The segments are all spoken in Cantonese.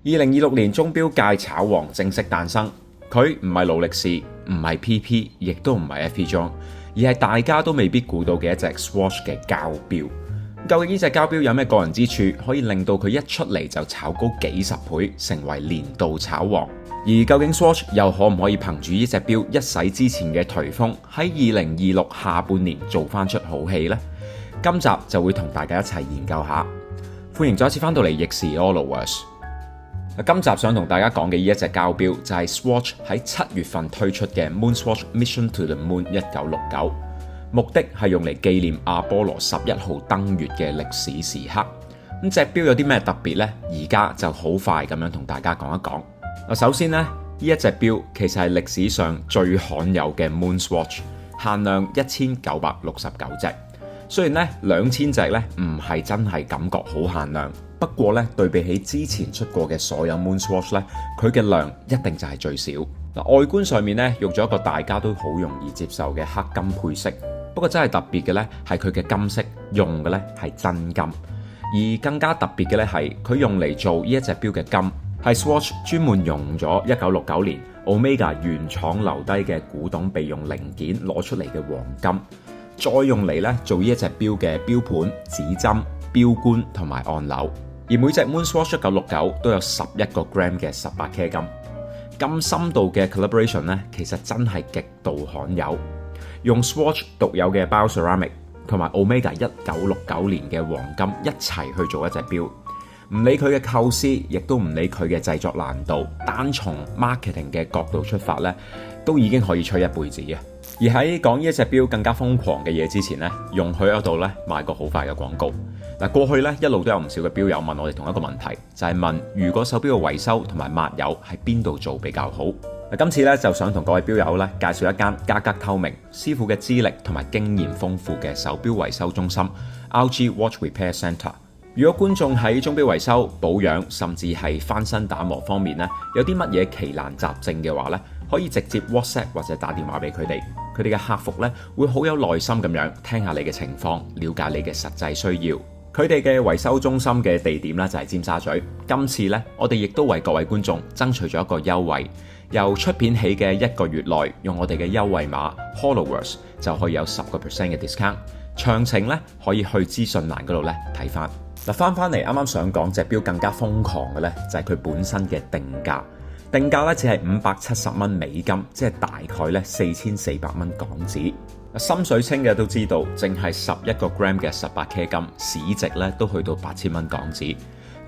2026年鐘錶界炒王正式誕生，佢唔係勞力士，唔係 PP， 亦都唔係 FP Jones，而係大家都未必估到嘅一隻 Swatch 嘅膠錶。究竟呢隻膠錶有咩個人之處，可以令到佢一出嚟就炒高幾十倍，成為年度炒王？而究竟 Swatch 又可唔可以憑住呢隻錶一洗之前嘅頹風，喺2026下半年做翻出好戲呢？今集就會同大家一齊研究下。歡迎再一次翻到嚟逆時 Allowers。今集想同大家講嘅呢一隻膠錶就係 Swatch 喺7月份推出嘅 Moon Swatch Mission to the Moon 1969，目的係用嚟紀念阿波羅11號登月嘅歷史時刻。咁隻錶有啲咩特別呢？而家就好快咁樣同大家講一講。首先呢一隻錶其實係歷史上最罕有嘅 Moon Swatch， 限量1969隻。雖然呢2000隻呢唔係真係感覺好限量，不過呢對比起之前出過嘅所有 Moon Swatch 呢，佢嘅量一定就係最少。外觀上面呢用咗一個大家都好容易接受嘅黑金配色，不過真係特別嘅呢係佢嘅金色用嘅呢係真金，而更加特別嘅呢係佢用嚟做呢一隻錶嘅金係 Swatch 專門用咗1969年 Omega 原廠留低嘅古董備用零件攞出嚟嘅黃金，再用嚟咧做呢一隻錶嘅錶盤、指針、錶冠同埋按鈕，而每隻 Moon Swatch 1969都有11個 gram 嘅18K 金。咁深度嘅 collaboration 咧，其實真係極度罕有，用 Swatch 獨有嘅 Bioceramic 同埋 Omega 1969年嘅黃金一齊去做一隻錶，唔理佢嘅構思，亦都唔理佢嘅製作難度，單從 marketing 嘅角度出發咧，都已經可以吹一輩子嘅。而喺講呢一隻錶更加瘋狂嘅嘢之前呢，容許喺度咧賣個好快嘅廣告。嗱，過去咧一路都有唔少嘅錶友問我哋同一個問題，就係問如果手錶嘅維修同埋抹油喺邊度做比較好。今次咧就想同各位錶友咧介紹一間價格透明、師傅嘅資歷同埋經驗豐富嘅手錶維修中心 RG Watch Repair Centre。如果觀眾喺鐘錶維修、保養甚至係翻新打磨方面咧有啲乜嘢奇難雜症嘅話咧，可以直接 WhatsApp 或者打電話俾佢哋，佢哋嘅客服咧會好有耐心咁樣聽下你嘅情況，了解你嘅實際需要。佢哋嘅維修中心嘅地點咧就係尖沙咀。今次咧我哋亦都為各位觀眾爭取咗一個優惠，由出片起嘅1個月內用我哋嘅優惠碼 Followers 就可以有10% 嘅 discount。詳情咧可以去資訊欄嗰度咧睇翻。嗱，翻嚟啱啱想講隻錶更加瘋狂嘅咧就係佢本身嘅定價。定價咧只係570蚊美金，即係大概咧4400蚊港紙。心水清嘅都知道，淨係11個 gram 嘅18K 金，市值咧都去到8000蚊港紙。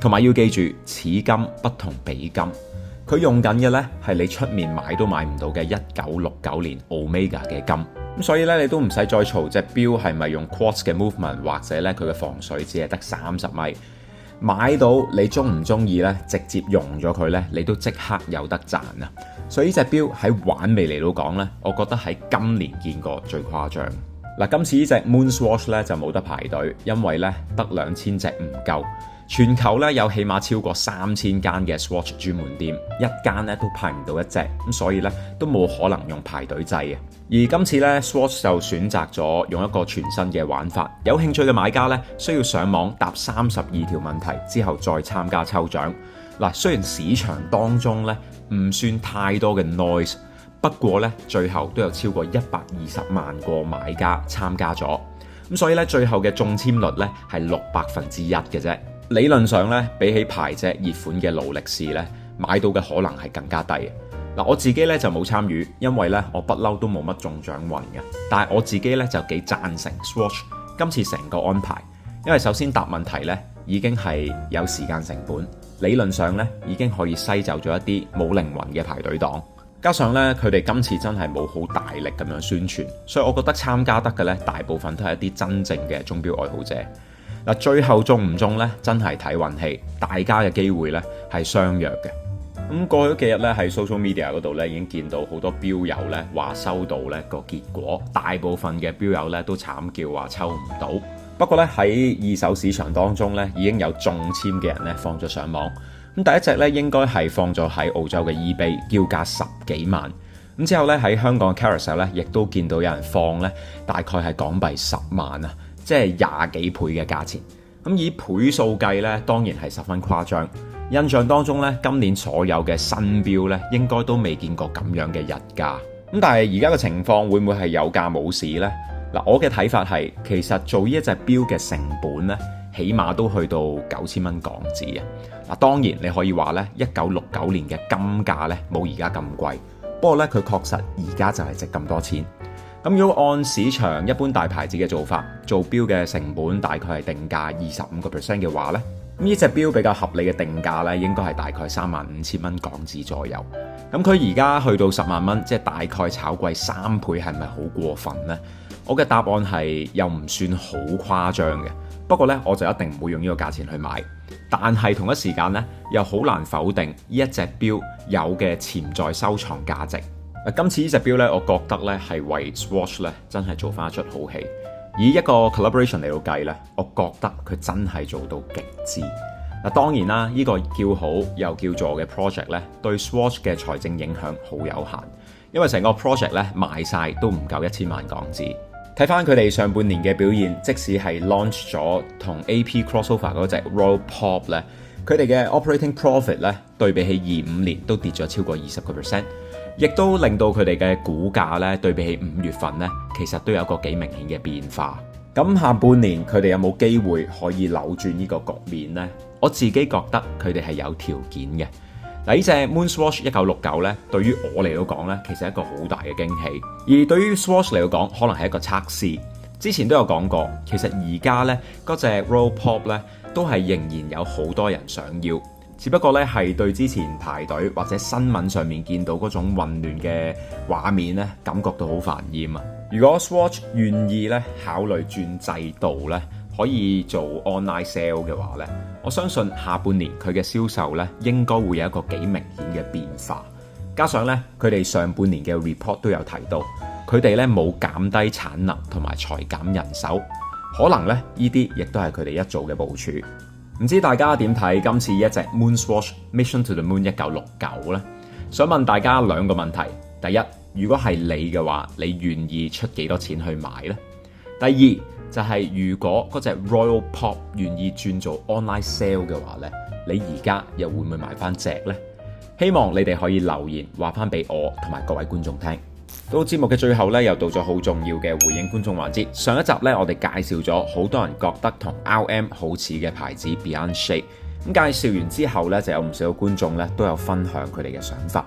同埋要記住，此金不同彼金，佢用緊嘅咧係你出面買都買唔到嘅1969年 Omega 嘅金。咁所以咧你都唔使再嘈隻錶係咪用 Quartz 嘅 movement， 或者咧佢嘅防水只係得30米。買到你中唔中意呢？直接用咗佢呢，你都即刻有得賺啊！所以呢隻錶喺玩味嚟到講呢，我覺得喺今年見過最誇張。嗱，今次呢隻 Moon Swatch 呢就冇得排隊，因為呢得2000隻唔夠。全球呢有起碼超過3000間嘅 Swatch 專門店，一間呢都派唔到一隻，咁所以呢都冇可能用排隊制嘅。而今次呢 Swatch 就選擇咗用一個全新嘅玩法，有興趣嘅買家呢需要上網答32條問題之後再參加抽獎。嗱，雖然市場當中呢唔算太多嘅 noise， 不過呢最後都有超過120萬個買家參加咗，咁所以呢最後嘅中籤率呢係100%嘅啫。理論上咧，比起排隻熱款嘅勞力士咧，買到嘅可能係更加低嘅。嗱，我自己咧就冇參與，因為咧我不嬲都冇乜中獎運嘅。但係我自己咧就幾贊成 Swatch 今次成個安排，因為首先答問題咧已經係有時間成本，理論上咧已經可以篩走咗一啲冇靈魂嘅排隊黨。加上咧佢哋今次真係冇好大力咁樣宣傳，所以我覺得參加得嘅咧大部分都係一啲真正嘅鐘錶愛好者。嗱，最後中唔中呢？真係睇運氣，大家嘅機會呢係相若嘅。咁過去幾日呢，喺 social media 嗰度呢已經見到好多錶友呢話收到呢個結果，大部分嘅錶友呢都慘叫話抽唔到。不過呢，喺二手市場當中呢，已經有中籤嘅人呢放咗上網。咁第一隻呢應該係放咗喺澳洲嘅 eBay， 叫價10幾萬。咁之後呢，喺香港嘅 Carousell 呢亦都見到有人放呢，大概係港幣10萬啊。即係20幾倍嘅價錢，咁以倍數計呢，當然係十分誇張。印象當中咧，今年所有嘅新錶咧，應該都未見過咁樣嘅日價。咁但係而家嘅情況會唔會係有價冇市呢？嗱，我嘅睇法係，其實做呢一隻錶嘅成本咧，起碼都去到9000蚊港紙啊！嗱，當然你可以話咧，1969年嘅金價咧冇而家咁貴，不過咧佢確實而家就係值咁多錢。咁如果按市場一般大牌子嘅做法，做錶嘅成本大概係定價25% 嘅話咧，呢隻錶比較合理嘅定價咧，應該係大概35000蚊港紙左右。咁佢而家去到10萬蚊，即係大概炒貴3倍，係咪好過分呢？我嘅答案係又唔算好誇張嘅。不過咧，我就一定唔會用呢個價錢去買。但係同一時間咧，又好難否定呢一隻錶有嘅潛在收藏價值。今次呢隻錶咧，我覺得咧係為 Swatch 咧真係做翻一出好戲。以一個 collaboration 嚟到計咧，我覺得佢真係做到極致。嗱，當然啦，呢個叫好又叫座嘅 project 咧，對 Swatch 嘅財政影響好有限，因為成個 project 咧賣晒都唔夠1000萬港紙。睇翻佢哋上半年嘅表現，即使係 launch 咗同 AP crossover 嗰隻 Royal Pop 咧，佢哋嘅 operating profit 咧對比起25年都跌咗超過20%，亦都令到佢哋嘅股價咧對比起5月份咧，其實都有一個幾明顯嘅變化。咁下半年佢哋有冇機會可以扭轉呢個局面呢？我自己覺得佢哋係有條件嘅。嗱，呢隻 Moon Swatch 1969咧，對於我嚟到講咧，其實係一個好大嘅驚喜。而對於 Swatch 嚟到講，可能係一個測試。之前都有講過，其實而家咧嗰隻 Royal Pop 咧，都係仍然有好多人想要，只不過咧係對之前排隊或者新聞上面見到嗰種混亂嘅畫面咧，感覺到好煩厭啊！如果 Swatch 願意咧考慮轉制度咧，可以做 online sale 嘅話咧，我相信下半年佢嘅銷售咧應該會有一個幾明顯嘅變化。加上咧佢哋上半年嘅 report 都有提到，佢哋咧冇減低產能同埋裁減人手，可能咧呢啲亦都係佢哋一早嘅部署。唔知大家點睇今次一隻 Moon Swatch Mission to the Moon 1969呢？想問大家兩個問題：第一，如果係你嘅話，你願意出幾多錢去買呢？第二就係如果嗰隻 Royal Pop 願意轉做 online sale 嘅話呢，你而家又會唔會買翻隻呢？希望你哋可以留言話翻俾我同埋各位觀眾聽。到節目嘅最後咧，又到咗好重要嘅回應觀眾環節。上一集咧，我哋介紹咗好多人覺得同 RM 好似嘅牌子 Beyond Shade。咁介紹完之後咧，就有唔少觀眾咧都有分享佢哋嘅想法，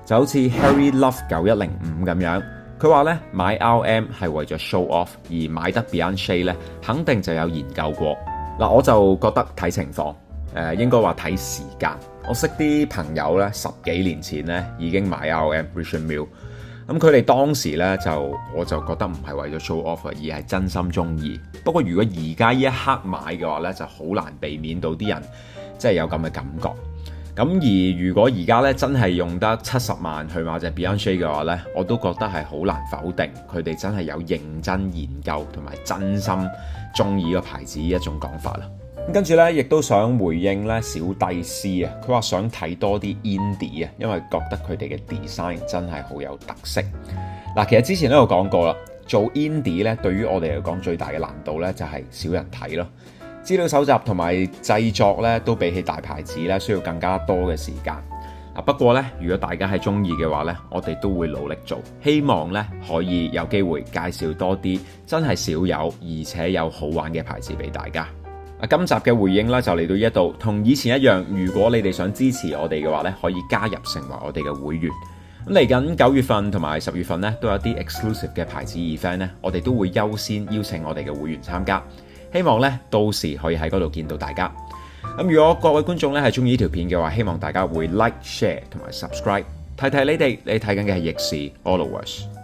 就好似 Harry Love 9105咁樣。佢話咧買 RM 係為咗 show off，而買得 Beyond Shade 咧肯定就有研究過。嗱，我就覺得睇情況，應該話睇時間。我識啲朋友咧10幾年前咧已經買 RM Richard Mille。咁佢哋當時咧我就覺得唔係為咗 show off，而係真心中意。不過如果而家呢一刻買嘅話咧，就好難避免到啲人即係有咁嘅感覺。咁而如果而家咧真係用得70萬去買隻 Beyond Shade 嘅話咧，我都覺得係好難否定佢哋真係有認真研究同埋真心中意個牌子一種講法啦。跟住咧，亦都想回應咧小帝斯啊，佢話想睇多啲 indie 啊，因為覺得佢哋嘅 design 真係好有特色。嗱，其實之前都有講過啦，做 indie 咧對於我哋嚟講最大嘅難度咧就係少人睇咯，資料搜集同埋製作咧都比起大牌子咧需要更加多嘅時間。不過咧，如果大家係中意嘅話咧，我哋都會努力做，希望咧可以有機會介紹多啲真係少有而且有好玩嘅牌子俾大家。今集嘅回應咧就嚟到呢一度，同以前一樣，如果你哋想支持我哋嘅話咧，可以加入成為我哋嘅會員。咁嚟緊9月份同埋10月份咧，都有啲 exclusive 嘅牌子 event 咧，我哋都會優先邀請我哋嘅會員參加。希望咧到時可以喺嗰度見到大家。咁如果各位觀眾咧係中意呢條片嘅話，希望大家會 like、share 同埋 subscribe。提提你哋，你睇緊嘅係逆時 Allowers。